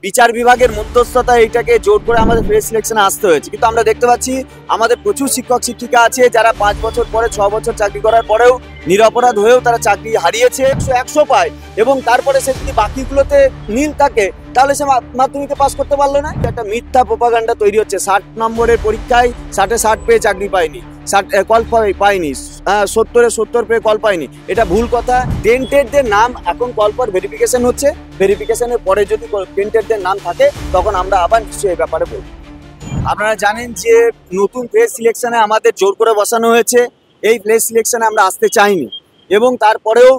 বিচার বিভাগের মধ্যস্থতা এইটাকে জোর করে আমাদের ফ্রেশ সিলেকশনে আসতে হয়েছে, কিন্তু আমরা দেখতে পাচ্ছি আমাদের প্রচুর শিক্ষক শিক্ষিকা আছে যারা 5 বছর পরে 6 বছর চাকরি করার পরেও নিরপরাধ হয়েও তারা চাকরি হারিয়েছে, 100 পায় এবং তারপরে সে যদি বাকিগুলোতে নীল থাকে তাহলে সে মাধ্যমিকে পাস করতে পারলো না। একটা মিথ্যা প্রোপাগান্ডা তৈরি হচ্ছে। 60 নম্বরের পরীক্ষায় 60-এ 60 পেয়ে চাকরি পায়নি, কল পায়নি, 70-এ 70 পেয়ে কল পায়নি, এটা ভুল কথা। টেন্টেডদের নাম এখন কল পর ভেরিফিকেশন হচ্ছে, ভেরিফিকেশনের পরে যদি টেন্টেডদের নাম থাকে তখন আমরা আবার নিশ্চয়ই এই ব্যাপারে বলব। আপনারা জানেন যে নতুন ফ্রেশ সিলেকশনে আমাদের জোর করে বসানো হয়েছে, এই ফ্রেশ সিলেকশনে আমরা আসতে চাইনি এবং তারপরেও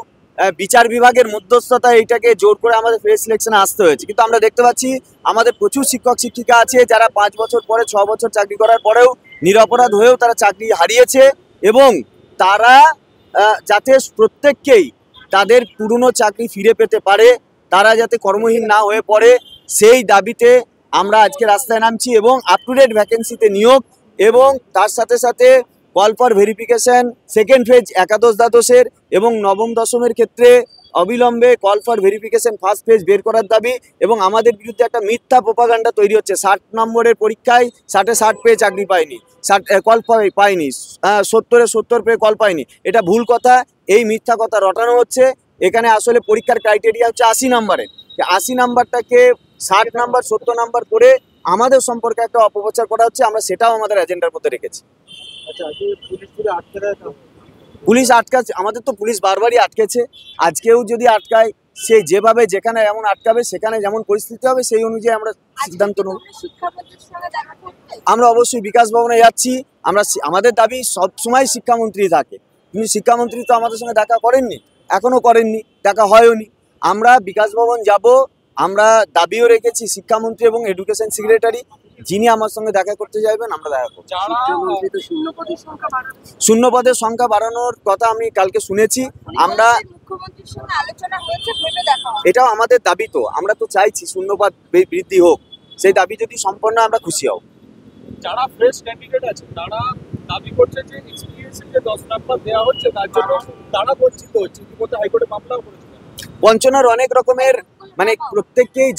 বিচার বিভাগের মধ্যস্থতা এইটাকে জোর করে আমাদের ফ্রেশ সিলেকশনে আসতে হয়েছে, কিন্তু আমরা দেখতে পাচ্ছি আমাদের প্রচুর শিক্ষক শিক্ষিকা আছে যারা 5 বছর পরে 6 বছর চাকরি করার পরেও নিরপরাধ হয়েও তারা চাকরি হারিয়েছে এবং তারা যাতে প্রত্যেককেই তাদের পুরনো চাকরি ফিরে পেতে পারে, তারা যাতে কর্মহীন না হয়ে পড়ে, সেই দাবিতে আমরা আজকে রাস্তায় নামছি এবং আপ টু ডেট ভ্যাকেন্সিতে নিয়োগ এবং তার সাথে সাথে call for verification second phase একাদশ দ্বাদশের এবং নবম দশমের ক্ষেত্রে অবিলম্বে call for verification first phase বের করার দাবি এবং আমাদের বিরুদ্ধে একটা মিথ্যা প্রোপাগান্ডা তৈরি হচ্ছে। 60 নম্বরের পরীক্ষায় 60-এ 60 পেয়ে চাকরি পায়নি, কল পায়নি, 70-এ 70 পেয়ে কল পায়নি, এটা ভুল কথা। এই মিথ্যা কথা রটানো হচ্ছে। এখানে আসলে পরীক্ষার ক্রাইটেরিয়া হচ্ছে 80 নম্বরের, 80 নাম্বারটাকে 60 নাম্বার 70 নাম্বার করে আমাদের সম্পর্কে একটা অপপ্রচার করা হচ্ছে। আমরা সেটাও আমাদের এজেন্ডার মধ্যে রেখেছি। পুলিশ আটকাচ্ছে, আমাদের তো পুলিশ বারবারই আটকেছে, আজকেও যদি আটকায় সে যেভাবে যেখানে যেমন আটকাবে সেখানে যেমন পরিস্থিতি হবে সেই অনুযায়ী আমরা সিদ্ধান্ত নেব। আমরা অবশ্যই বিকাশ ভবনে যাচ্ছি। আমাদের দাবি সবসময় শিক্ষামন্ত্রী থাকে, কিন্তু শিক্ষামন্ত্রী তো আমাদের সঙ্গে দেখা করেননি, এখনো করেননি, দেখা হয়নি। আমরা বিকাশ ভবন যাব, আমরা দাবিও রেখেছি শিক্ষামন্ত্রী এবং এডুকেশন সেক্রেটারি যিনি আমার সঙ্গে দেখা করতে চাইবেন আমরা দেখা করব। শূন্য পদের সংখ্যা বাড়ানোর কথা আমি কালকে শুনেছি, আমরা এটাও আমাদের দাবি, তো আমরা তো চাইছি শূন্যপদ বৃদ্ধি হোক, সেই দাবি যদি সম্পন্ন আমরা খুশি হব। যারা ফ্রেশ ক্যান্ডিডেট আছে তারা দাবি করছে যে এক্সপিরিয়েন্সের যে 10 নাম্বার দেওয়া হচ্ছে তার জন্য তারা বঞ্চিত হচ্ছে। ইতিমধ্যে হাইকোর্টে মামলাও করেছে। বঞ্চনার অনেক রকমের, মানে প্রত্যেককেই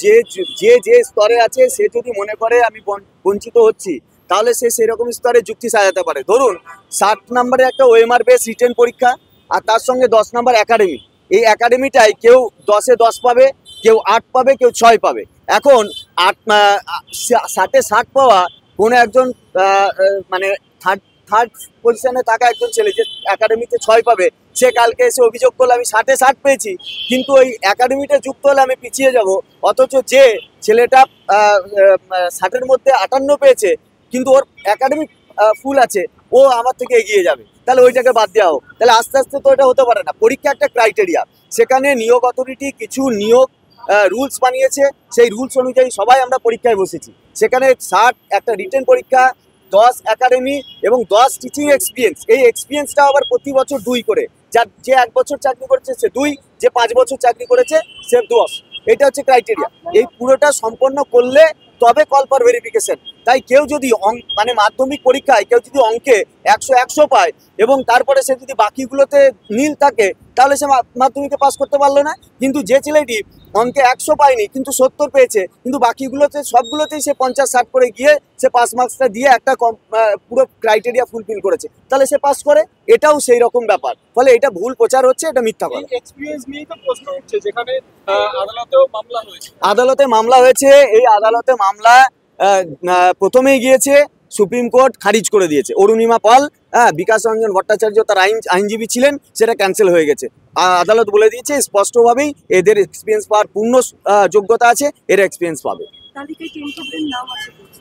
যে স্তরে আছে সে যদি মনে করে আমি বঞ্চিত হচ্ছি তাহলে সে সেরকম স্তরে যুক্তি সাজাতে পারে। ধরুন 60 নম্বরে একটা ওএমআর বেস রিটেন পরীক্ষা আর তার সঙ্গে 10 নম্বর একাডেমি, এই একাডেমিটাই কেউ 10-এ 10 পাবে, কেউ 8 পাবে, কেউ 6 পাবে। এখন 60-এ 60 পাওয়া কোনো একজন মানে থার্ড পজিশনে থাকা একজন ছেলে যে একাডেমিতে 6 পাবে, সে কালকে এসে অভিযোগ করলে আমি 60-এ 60 পেয়েছি কিন্তু ওই একাডেমিতে যুক্ত হলে আমি পিছিয়ে যাব, অথচ যে ছেলেটা 60-এর মধ্যে 58 পেয়েছে কিন্তু ওর একাডেমিক ফুল আছে, ও আমার থেকে এগিয়ে যাবে, তাহলে ওইটাকে বাদ দেওয়া হোক। তাহলে আস্তে আস্তে তো এটা হতে পারে না। পরীক্ষা একটা ক্রাইটেরিয়া, সেখানে নিয়োগ অথরিটি কিছু নিয়োগ রুলস বানিয়েছে, সেই রুলস অনুযায়ী সবাই আমরা পরীক্ষায় বসেছি। সেখানে 60 একটা রিটেন পরীক্ষা, 10 একাডেমি এবং 10 টিচিং এক্সপিরিয়েন্স, এই এক্সপিরিয়েন্সটা আবার প্রতি বছর 2 করে, যে 1 বছর চাকরি করেছে সে 2, যে 5 বছর চাকরি করেছে সে 10, এটা হচ্ছে ক্রাইটেরিয়া। এই পুরোটা সম্পন্ন করলে তবে কল ফর ভেরিফিকেশন। তাই কেউ যদি মানে মাধ্যমিক পরীক্ষায় কেউ যদি অঙ্কে 100 পায় এবং তারপরে সে যদি বাকিগুলোতে নীল থাকে তাহলে সে মাধ্যমিকে পাস করতে পারলো না, কিন্তু যে ছেলেটি অঙ্কে 100 পায়নি কিন্তু 70 পেয়েছে কিন্তু বাকিগুলোতে সবগুলোতেই সে 50-60 করে গিয়ে সে পাস মার্কসটা দিয়ে একটা পুরো ক্রাইটেরিয়া ফুলফিল করেছে, তাহলে সে পাস করে, এটাও সেই রকম ব্যাপার। ফলে এটা ভুল প্রচার হচ্ছে, এটা মিথ্যা কথা। এক্সপেরিয়েন্স নিয়ে তো প্রশ্ন উঠছে, যেখানে আদালতেও মামলা হয়েছে। আদালতে মামলা হয়েছে, এই আদালতে মামলা প্রথমেই গিয়েছে, সুপ্রিম কোর্ট খারিজ করে দিয়েছে। অরুণিমা পাল, বিকাশ রঞ্জন ভট্টাচার্য তার আইনজীবী ছিলেন, সেটা ক্যান্সেল হয়ে গেছে। আদালত বলে দিয়েছে স্পষ্টভাবেই এদের এক্সপিরিয়েন্স পাওয়ার পূর্ণ যোগ্যতা আছে, এর এক্সপিরিয়েন্স পাবে।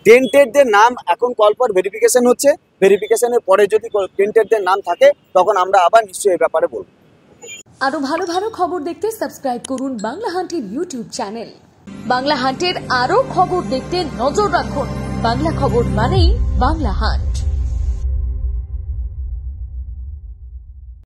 টেন্টেডদের নাম এখন কল ফর ভেরিফিকেশন হচ্ছে, ভেরিফিকেশনের পরে যদি টেন্টেডদের নাম থাকে তখন আমরা আবার নিশ্চয়ই এই ব্যাপারে বলব। আরো ভালো ভালো খবর দেখতে সাবস্ক্রাইব করুন বাংলা হান্টের ইউটিউব চ্যানেল। বাংলা হান্টের আরো খবর দেখতে নজর রাখুন। বাংলা খবর মানেই বাংলা হান্ট।